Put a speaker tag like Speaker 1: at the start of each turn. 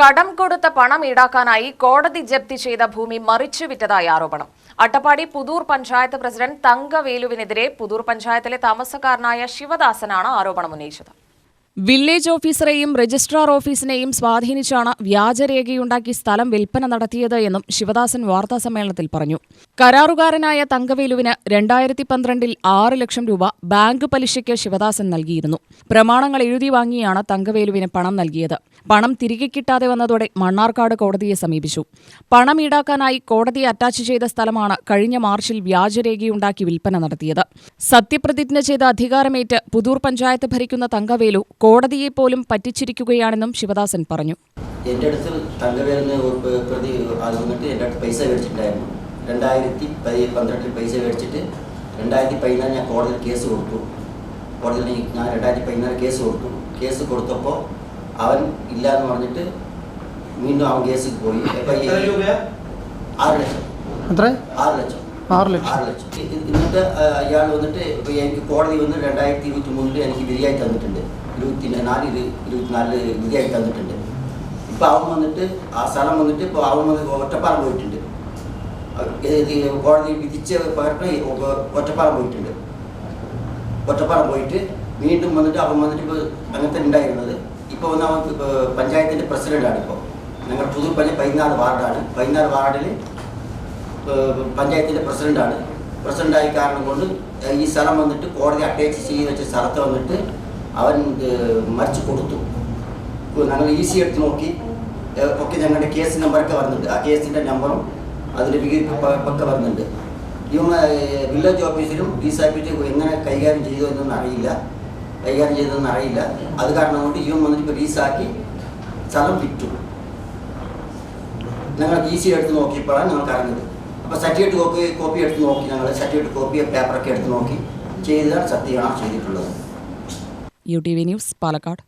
Speaker 1: കടം കൊടുത്ത പണം ഈടാക്കാനായി കോടതി ജപ്തി ചെയ്ത ഭൂമി മറിച്ചുവിറ്റതായി ആരോപണം. അട്ടപ്പാടി പുതൂർ പഞ്ചായത്ത് പ്രസിഡന്റ് തങ്കവേലുവിനെതിരെ പുതൂർ പഞ്ചായത്തിലെ താമസക്കാരനായ ശിവദാസനാണ് ആരോപണം ഉന്നയിച്ചത്. വില്ലേജ് ഓഫീസറെയും രജിസ്ട്രാർ ഓഫീസിനെയും സ്വാധീനിച്ചാണ് വ്യാജരേഖയുണ്ടാക്കി സ്ഥലം വിൽപ്പന നടത്തിയത് എന്നും ശിവദാസൻ വാർത്താസമ്മേളനത്തിൽ പറഞ്ഞു. കരാറുകാരനായ തങ്കവേലുവിന് 2012 6 ലക്ഷം രൂപ ബാങ്ക് പലിശയ്ക്ക് ശിവദാസൻ നൽകിയിരുന്നു. പ്രമാണങ്ങൾ എഴുതി വാങ്ങിയാണ് തങ്കവേലുവിന് പണം നൽകിയത്. പണം തിരികെ കിട്ടാതെ വന്നതോടെ മണ്ണാർക്കാട് കോടതിയെ സമീപിച്ചു. പണം ഈടാക്കാനായി കോടതി അറ്റാച്ച് ചെയ്ത സ്ഥലമാണ് കഴിഞ്ഞ മാർച്ചിൽ വ്യാജരേഖയുണ്ടാക്കി വിൽപ്പന നടത്തിയത്. സത്യപ്രതിജ്ഞ ചെയ്ത അധികാരമേറ്റ് പുതൂർ പഞ്ചായത്ത് ഭരിക്കുന്ന തങ്കവേലു കോടതിയെ പോലും പറ്റിച്ചിരിക്കുകയാണെന്നും ശിവദാസൻ പറഞ്ഞു.
Speaker 2: എൻ്റെ അടുത്ത് തങ്കവേലിന് പ്രതി അത് വന്നിട്ട് എൻ്റെ അടുത്ത് പൈസ മേടിച്ചിട്ടുണ്ടായിരുന്നു. 2012 പൈസ മേടിച്ചിട്ട് 2014 ഞാൻ കോടതിയിൽ കേസ് കൊടുത്തു. കോടതിയിൽ ഞാൻ 2014 കേസ് കൊടുത്തു. കേസ് കൊടുത്തപ്പോൾ അവൻ ഇല്ല എന്ന് പറഞ്ഞിട്ട് വീണ്ടും അവൻ കേസിൽ പോയി. 6 ലക്ഷം. 6 ലക്ഷം. എന്നിട്ട് അയാൾ വന്നിട്ട് എനിക്ക് കോടതി വന്ന് 2023 എനിക്ക് വിധിയായി തന്നിട്ടുണ്ട്. 24 വിധിയായി തന്നിട്ടുണ്ട്. ഇപ്പോൾ അവൻ വന്നിട്ട് ആ സ്ഥലം വന്നിട്ട് ഇപ്പോൾ അവൻ വന്ന് ഒറ്റപ്പാലം പോയിട്ടുണ്ട്. കോടതി വിധിച്ച പകരം ഒറ്റപ്പാലം പോയിട്ടുണ്ട്. ഒറ്റപ്പാലം പോയിട്ട് വീണ്ടും വന്നിട്ട് അവൻ വന്നിട്ട് ഇപ്പോൾ അങ്ങനത്തെ ഉണ്ടായിരുന്നത്. ഇപ്പോൾ വന്ന് അവൻ പഞ്ചായത്തിൻ്റെ പ്രസിഡൻ്റാണ്. ഇപ്പോൾ ഞങ്ങൾ പുതൂർ 14 വാർഡാണ്. 14 വാർഡിൽ പഞ്ചായത്തിൻ്റെ പ്രസിഡൻ്റാണ്. പ്രസിഡൻ്റായ കാരണം കൊണ്ട് ഈ സ്ഥലം വന്നിട്ട് കോടതി അറ്റാച്ച് ചെയ്ത് വെച്ച സ്ഥലത്ത് വന്നിട്ട് അവൻ മറിച്ച് കൊടുത്തു. ഞങ്ങൾ ഈസി എടുത്ത് നോക്കി ഒക്കെ ഞങ്ങളുടെ കേസ് നമ്പറൊക്കെ വരുന്നുണ്ട്. ആ കേസിൻ്റെ നമ്പറും അതിൻ്റെ വികൃതിപ്പൊക്കെ വരുന്നുണ്ട്. ഇവൻ വില്ലേജ് ഓഫീസിലും ഡിസാപ്പിറ്റ് എങ്ങനെ കൈകാര്യം ചെയ്തതെന്നൊന്നും അറിയില്ല. അത് കാരണം കൊണ്ട് ഇവൻ വന്നിട്ട് ഇപ്പോൾ ലീസാക്കി സ്ഥലം വിറ്റു. ഞങ്ങൾ ഈസി എടുത്ത് നോക്കിയപ്പോഴാണ് ഞങ്ങൾക്ക് അറിഞ്ഞത്. അപ്പോൾ സർട്ടിഫിക്കറ്റ് കോപ്പി എടുത്ത് നോക്കി. ഞങ്ങൾ സർട്ടിഫിക്കറ്റ് കോപ്പി പേപ്പറൊക്കെ എടുത്ത് നോക്കി ചെയ്തതാണ് സത്യമാണ് ചെയ്തിട്ടുള്ളത്.
Speaker 1: UTV news, Palakkad.